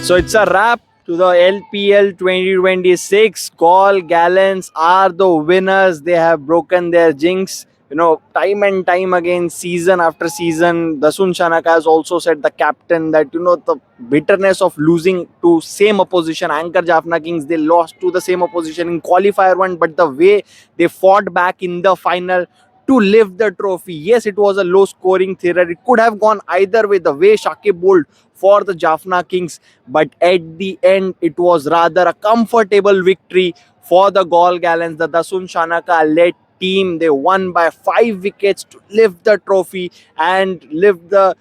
So it's a wrap to the LPL 2026. Gaul Gallants are the winners. They have broken their jinx. Time and time again, season after season, Dasun Chanaka has also said, the captain, that the bitterness of losing to same opposition, Anchor Jaffna Kings, they lost to the same opposition in qualifier one, but the way they fought back in the final to lift the trophy. Yes, it was a low scoring theater. It could have gone either way, the way Shakib bowled for the Jaffna Kings, but at the end, it was rather a comfortable victory for the Gaul Gallants. The Dasun Shanaka led team, they won by 5 wickets to lift the trophy and lift the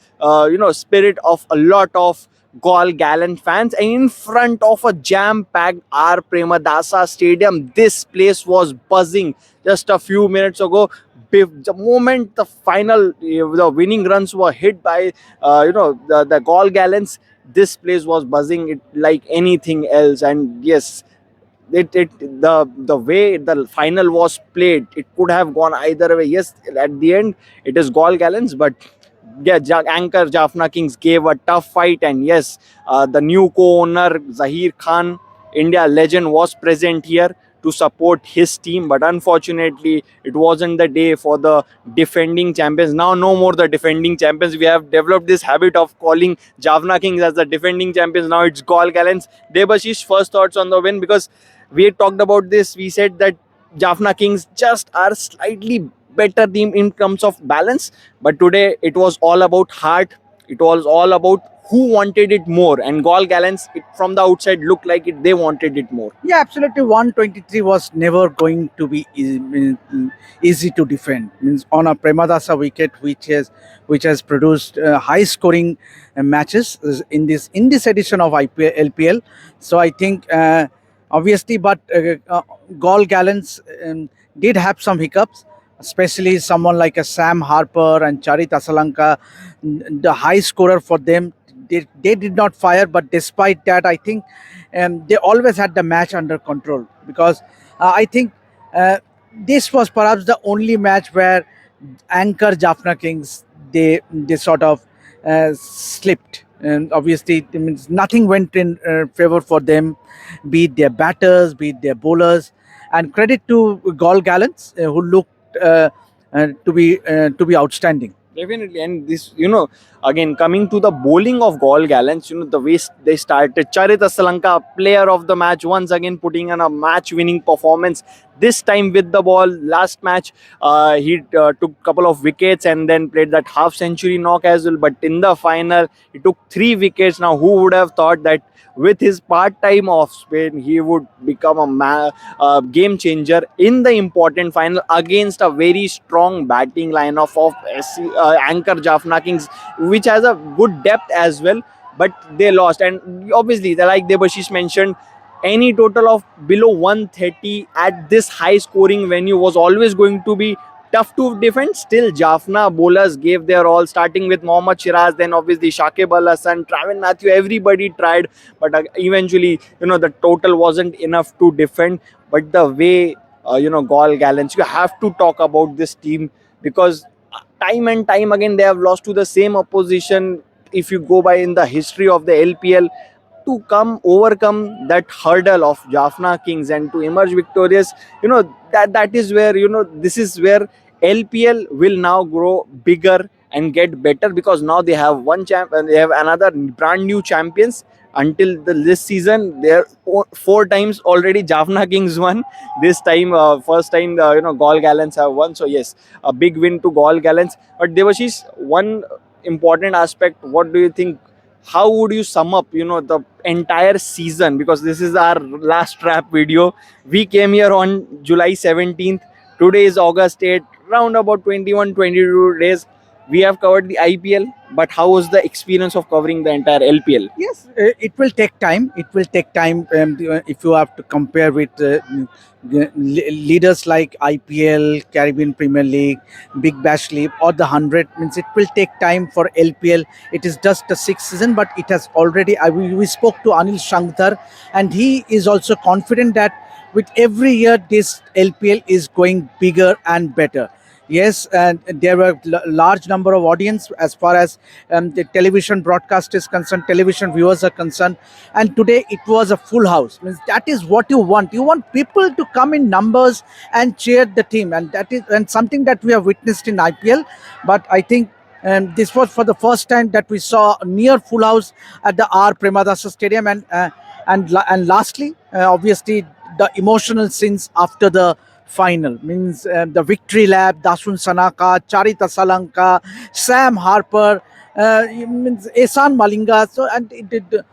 spirit of a lot of Gaul Gallant fans. And in front of a jam-packed R. Premadasa Stadium, this place was buzzing just a few minutes ago. The moment the final, the winning runs were hit by the Gaul Gallants, this place was buzzing it like anything else. And yes, the way the final was played, it could have gone either way. Yes, at the end it is Gaul Gallants, but yeah, Anchor Jaffna Kings gave a tough fight. And yes, the new co-owner Zahir Khan, India legend, was present here to support his team, but unfortunately it wasn't the day for the defending champions. Now no more the defending champions. We have developed this habit of calling Jaffna Kings as the defending champions. Now it's Gaul Gallants. Debashish, first thoughts on the win, because we had talked about this. We said that Jaffna Kings just are slightly better team in terms of balance, but today it was all about heart. It was all about who wanted it more, and Gaul Gallants, it from the outside looked like it, they wanted it more. Yeah, absolutely. 123 was never going to be easy to defend. Means on a Premadasa wicket, which has produced high scoring matches in this edition of LPL. So I think obviously, but Gaul Gallants did have some hiccups, especially someone like a Sam Harper and Charit Asalanka, the high scorer for them. They did not fire, but despite that, I think they always had the match under control, because I think uh, this was perhaps the only match where Anchor Jaffna Kings, they sort of slipped. And obviously, it means nothing went in favor for them, be it their batters, be it their bowlers. And credit to Gaul Gallants, who looked to be outstanding. Definitely, and this, again coming to the bowling of Gaul Gallants, the way they started. Charit Asalanka, player of the match, once again putting in a match-winning performance. This time with the ball. Last match, he took a couple of wickets and then played that half-century knock as well. But in the final, he took 3 wickets. Now, who would have thought that with his part-time off spin, he would become a game changer in the important final against a very strong batting lineup of Anchor Jaffna Kings, which has a good depth as well. But they lost, and obviously, like Debashish mentioned, any total of below 130 at this high scoring venue was always going to be tough to defend. Still, Jaffna bowlers gave their all, starting with Mohammad Shiraz, then obviously Shakib Al Hasan, Travis Matthew. Everybody tried, but eventually, the total wasn't enough to defend. But the way, Gaul Gallants, you have to talk about this team, because time and time again they have lost to the same opposition. If you go by in the history of the LPL, to come overcome that hurdle of Jaffna Kings and to emerge victorious, that is where, this is where LPL will now grow bigger and get better, because now they have one champ and they have another brand new champions. Until this season, there 4 times already Jaffna Kings won. This time, first time, the Gaul Gallants have won. So yes, a big win to Gaul Gallants. But Devashish, one important aspect, what do you think, how would you sum up, the entire season? Because this is our last wrap video. We came here on July 17th. Today is August 8th. Round about 21, 22 days. We have covered the IPL, but how was the experience of covering the entire LPL? Yes, it will take time. It will take time if you have to compare with leaders like IPL, Caribbean Premier League, Big Bash League, or the 100. Means it will take time for LPL. It is just the sixth season, but it has already. We spoke to Anil Shankar, and he is also confident that with every year this LPL is going bigger and better. Yes, and there were large number of audience as far as the television broadcast is concerned, television viewers are concerned, and today it was a full house. Means that is what you want. You want people to come in numbers and cheer the team, and that is and something that we have witnessed in IPL. But I think. This was for the first time that we saw a near full house at the R. Premadasa Stadium, and lastly, obviously, the emotional scenes after the final means the victory lap, Dasun Sanaka, Charita Salanka, Sam Harper, means Esan Malinga. So and it did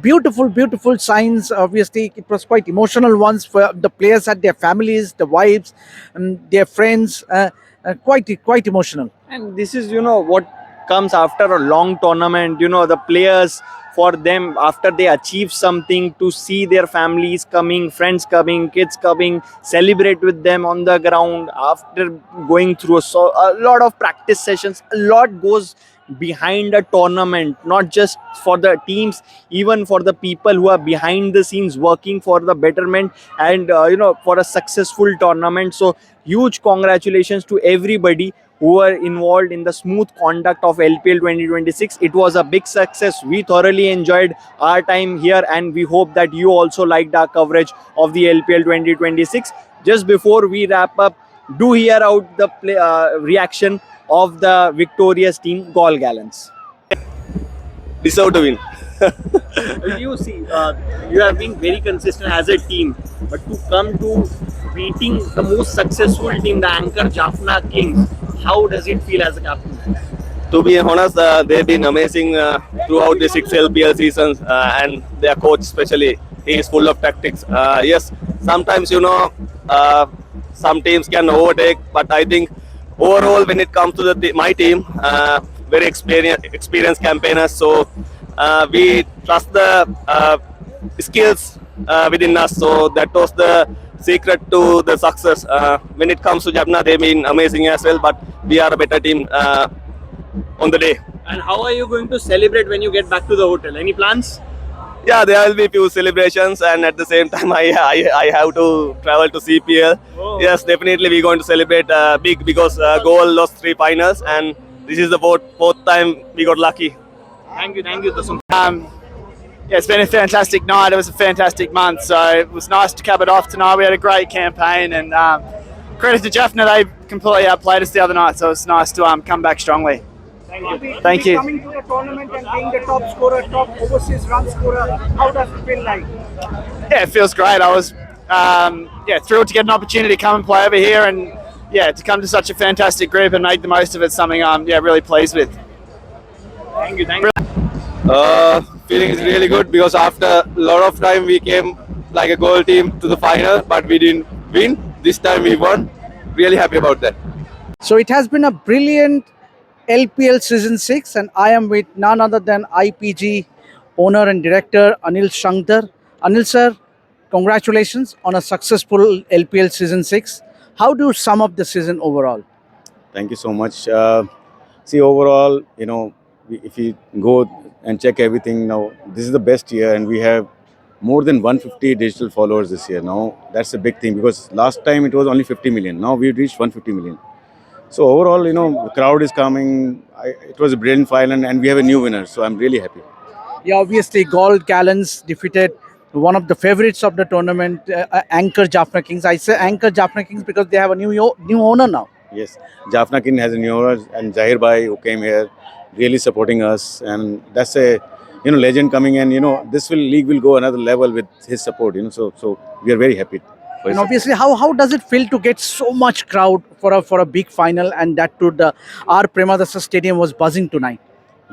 beautiful signs. Obviously, it was quite emotional ones for the players and their families, the wives, their friends. Quite emotional. And this is, what comes after a long tournament. The players, for them, after they achieve something, to see their families coming, friends coming, kids coming, celebrate with them on the ground after going through a lot of practice sessions. A lot goes behind a tournament, not just for the teams, even for the people who are behind the scenes working for the betterment and for a successful tournament. So huge congratulations to everybody who were involved in the smooth conduct of LPL 2026. It was a big success. We thoroughly enjoyed our time here, and we hope that you also liked our coverage of the LPL 2026. Just before we wrap up, do hear out the reaction of the victorious team, Gol Gallants. Deserve to win. You see, you have been very consistent as a team, but to come to beating the most successful team, the anchor Jaffna Kings, how does it feel as a captain? To be honest, they've been amazing throughout the 6 LPL seasons, and their coach especially, he is full of tactics. Yes, sometimes some teams can overtake, but I think overall when it comes to my team, very experienced campaigners, so we trust the skills within us. So that was the secret to the success. When it comes to Jaffna, they've been amazing as well, but we are a better team on the day. And how are you going to celebrate when you get back to the hotel? Any plans? Yeah, there will be few celebrations, and at the same time, I have to travel to CPL. Oh. Yes, definitely we're going to celebrate big because Goal lost 3 finals, and this is the fourth time we got lucky. Thank you, Tasum. Yeah, it's been a fantastic night. It was a fantastic month, so it was nice to cap it off tonight. We had a great campaign, and credit to Jaffna, they completely outplayed us the other night, so it's nice to come back strongly. Thank you. Coming to the tournament and being the top scorer, top overseas run scorer, how does it feel like? Yeah, it feels great. I was thrilled to get an opportunity to come and play over here, and to come to such a fantastic group and make the most of it. Something I'm really pleased with. Thank you. Feeling is really good because after a lot of time we came like a goal team to the final, but we didn't win. This time we won. Really happy about that. So it has been a brilliant LPL Season 6, and I am with none other than IPG owner and director Anil Shankar. Anil sir, congratulations on a successful LPL Season 6. How do you sum up the season overall? Thank you so much. See, overall, if you go and check everything now, this is the best year, and we have more than 150 digital followers this year. Now, that's a big thing because last time it was only 50 million. Now we've reached 150 million. So overall, the crowd is coming. It was a brilliant final, and we have a new winner. So I'm really happy. Yeah, obviously, Gol Gallants defeated one of the favorites of the tournament, Anchor Jaffna Kings. I say Anchor Jaffna Kings because they have a new owner now. Yes, Jaffna Kin has a new owner, and Zahir Bhai, who came here, really supporting us, and that's a legend coming in. This league will go another level with his support. So we are very happy. And obviously, how does it feel to get so much crowd for a big final, and that to the R. Premadasa Stadium was buzzing tonight?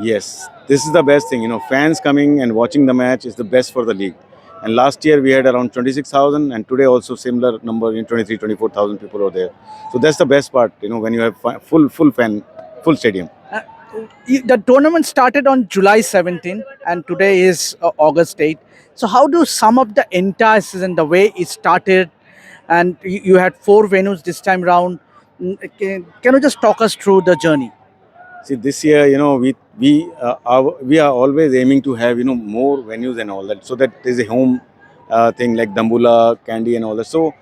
Yes, this is the best thing. Fans coming and watching the match is the best for the league. And last year we had around 26,000, and today also similar number, 23, 24,000 people are there. So that's the best part. When you have full stadium. The tournament started on July 17 and today is August 8. So how do you sum up the entire season, the way it started? And you had 4 venues this time round. Can you just talk us through the journey? See, this year, we are always aiming to have more venues and all that, so that there's a home thing like Dambula, Candy, and all that. So,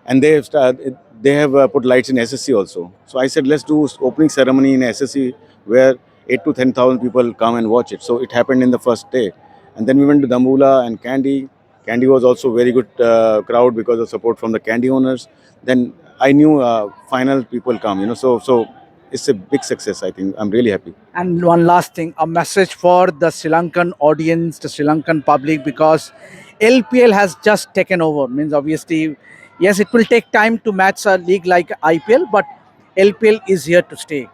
and they have started. they have put lights in SSC also. So I said, let's do opening ceremony in SSC where 8 to 10,000 people come and watch it. So it happened in the first day. And then we went to Dambula and Kandy. Kandy was also very good crowd because of support from the Kandy owners. Then I knew final people come, so it's a big success, I think. I'm really happy. And one last thing, a message for the Sri Lankan audience, the Sri Lankan public, because LPL has just taken over. Means obviously, yes, it will take time to match a league like IPL, but LPL is here to stay.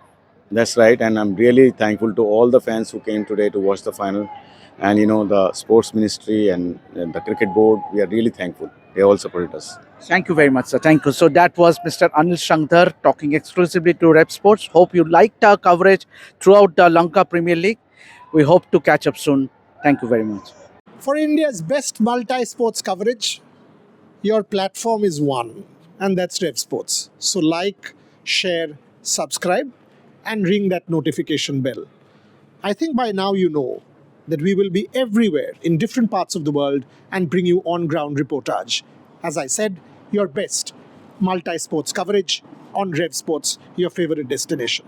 That's right, and I'm really thankful to all the fans who came today to watch the final. And the sports ministry and the cricket board, we are really thankful. They all supported us. Thank you very much, sir. Thank you. So that was Mr. Anil Shankar talking exclusively to Rep Sports. Hope you liked our coverage throughout the Lanka Premier League. We hope to catch up soon. Thank you very much. For India's best multi-sports coverage, your platform is one, and that's Rev Sports. So like, share, subscribe, and ring that notification bell. I think by now you know that we will be everywhere in different parts of the world and bring you on-ground reportage. As I said, your best multi-sports coverage on Rev Sports, your favorite destination.